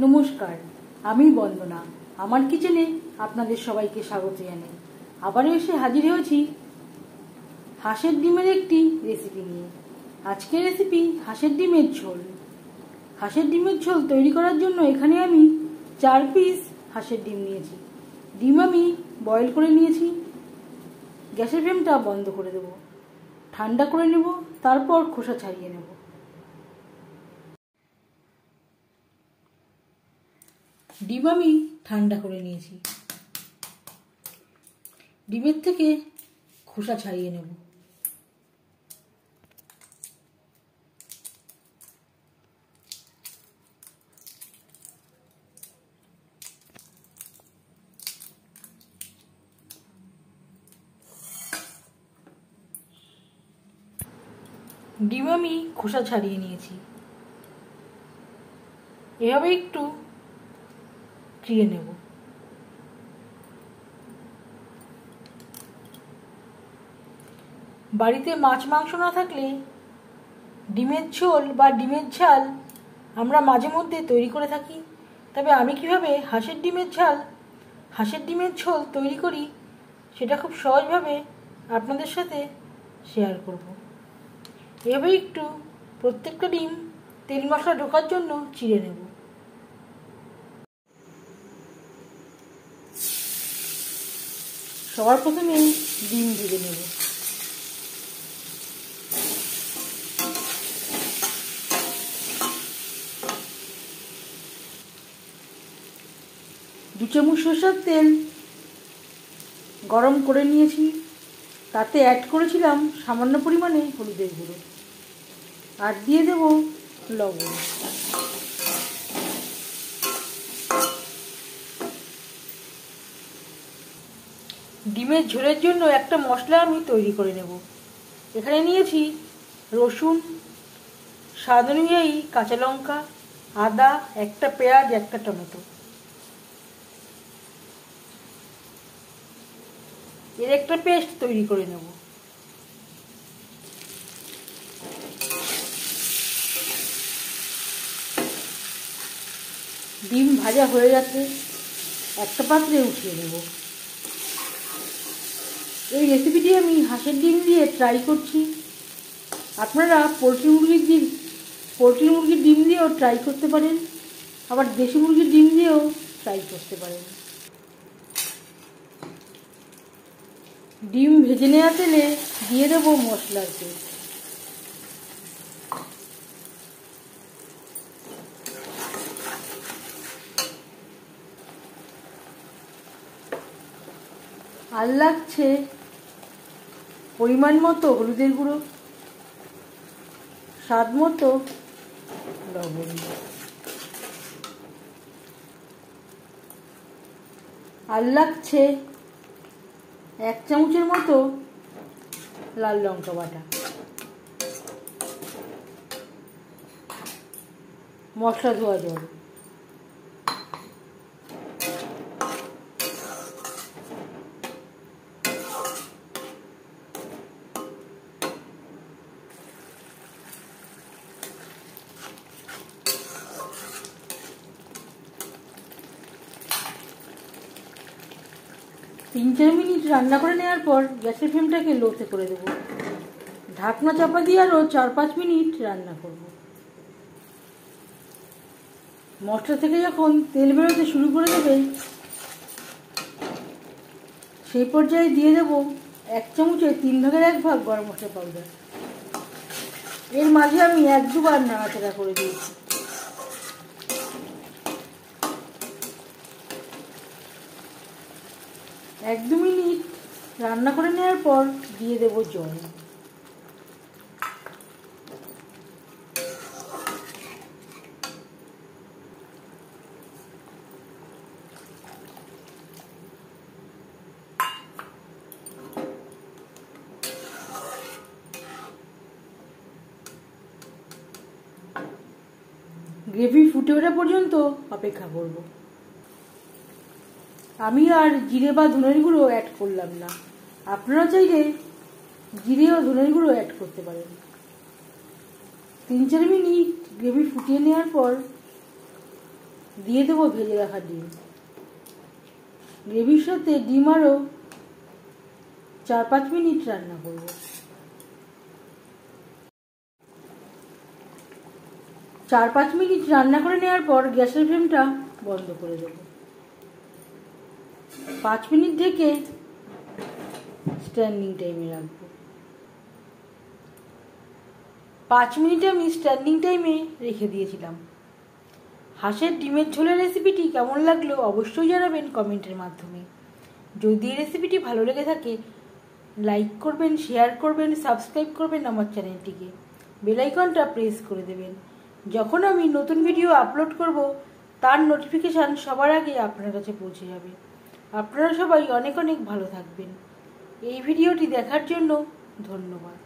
নমস্কার, আমি বন্দনা। আমার কিচেনে আপনাদের সবাইকে স্বাগত জানাই। আবারও এসে হাজির হয়েছি হাঁসের ডিমের একটি রেসিপি নিয়ে। আজকের রেসিপি হাঁসের ডিমের ঝোল। হাঁসের ডিমের ঝোল তৈরি করার জন্য এখানে আমি 4 পিস হাঁসের ডিম নিয়েছি। ডিম আমি বয়েল করে নিয়েছি। গ্যাসের ফ্লেমটা বন্ধ করে দেব, ঠান্ডা করে নেব, তারপর খোসা ছাড়িয়ে নেব। ডিম আমি ঠান্ডা করে নিয়েছি। ডিমের থেকে খোসা ছাড়িয়ে নেব। ডিম আমি খোসা ছাড়িয়ে নিয়েছি। এভাবে একটু চিড়ে নেব। বাড়িতে মাছ মাংস না থাকলে ডিমের ঝোল বা ডিমের ঝাল আমরা মাঝে মধ্যে তৈরি করে থাকি। তবে আমি কিভাবে হাঁসের ডিমের ঝোল তৈরি করি সেটা খুব সহজভাবে আপনাদের সাথে শেয়ার করব। এভাবে একটু প্রত্যেকটা ডিম তেল মশলা ঢোকার জন্য চিড়ে নেব। সবার প্রথমে ডিম ভেজে নেব। দু চামচ সরষের তেল গরম করে নিয়েছি। তাতে অ্যাড করেছিলাম সামান্য পরিমাণে হলুদের গুঁড়ো, আর দিয়ে দেব লবণ। ডিমের ঝোলের জন্য একটা মশলা আমি তৈরি করে নেব। এখানে নিয়েছি রসুন, স্বাদ অনুযায়ী কাঁচা লঙ্কা, আদা, একটা পেঁয়াজ, একটা টমেটো। এর একটা পেস্ট তৈরি করে নেব। ডিম ভাজা হয়ে গেছে, একটা পাত্রে উঠিয়ে নেব। এই রেসিপিটি আমি হাঁসের ডিম দিয়ে ট্রাই করছি। আপনারা পোলট্রি মুরগির ডিম দিয়েও ট্রাই করতে পারেন, আবার দেশি মুরগির ডিম দিয়েও ট্রাই করতে পারেন। ডিম ভেজে নেওয়া তেলে দিয়ে দেবো মশলার পেস্ট। আর লাগছে পরিমাণ মতো হলুদের গুঁড়ো, স্বাদ মতো লবণ, আর লাগছে 1 চামচের মতো লাল লঙ্কা বাটা। মশলা ধোয়া জল। তিন 4 মিনিট রান্না করে নেওয়ার পর গ্যাসের ফ্লেমটাকে লোতে করে দেবো। ঢাকনা চাপা দিয়ে আরও 4-5 মিনিট রান্না করব। মশলা থেকে যখন তেল বেরোতে শুরু করে দেবে সেই পর্যায়ে দিয়ে দেব 1 চামচে 3 ভাগের 1 ভাগ গরম মশলা পাউডার। এর মাঝে আমি 1-2 বার নাড়াচাড়া করে দিয়েছি। এক 2 মিনিট রান্না করে নেওয়ার পর দিয়ে দেব জল। গ্রেভি ফুটে ওঠা পর্যন্ত অপেক্ষা করব। আমি আর জিরে বা ধনের গুঁড়ো অ্যাড করলাম না। আপনারা চাইলে জিরে ও ধনের গুঁড়ো অ্যাড করতে পারেন। 3-4 মিনিট গ্রেভি ফুটিয়ে নেওয়ার পর দিয়ে দেবো ভেজে রাখা ডিম। গ্রেভির সাথে ডিম আরও 4-5 মিনিট রান্না করব। 4-5 মিনিট রান্না করে নেওয়ার পর গ্যাসের ফ্লেমটা বন্ধ করে দেব। 5 মিনিট ঢেকে স্ট্যান্ডিং টাইমে রাখবো। 5 মিনিট আমি স্ট্যান্ডিং টাইমে রেখে দিয়েছিলাম। হাঁসের ডিমের ঝোলের রেসিপিটি কেমন লাগলো অবশ্যই জানাবেন কমেন্টের মাধ্যমে। যদি এই রেসিপিটি ভালো লেগে থাকে লাইক করবেন, শেয়ার করবেন, সাবস্ক্রাইব করবেন আমার চ্যানেলটিকে, বেল আইকনটা প্রেস করে দেবেন। যখন আমি নতুন ভিডিও আপলোড করব তার নোটিফিকেশান সবার আগে আপনার কাছে পৌঁছে যাবে। আপনারা সবাই অনেক অনেক ভালো থাকবেন। এই ভিডিওটি দেখার জন্য ধন্যবাদ।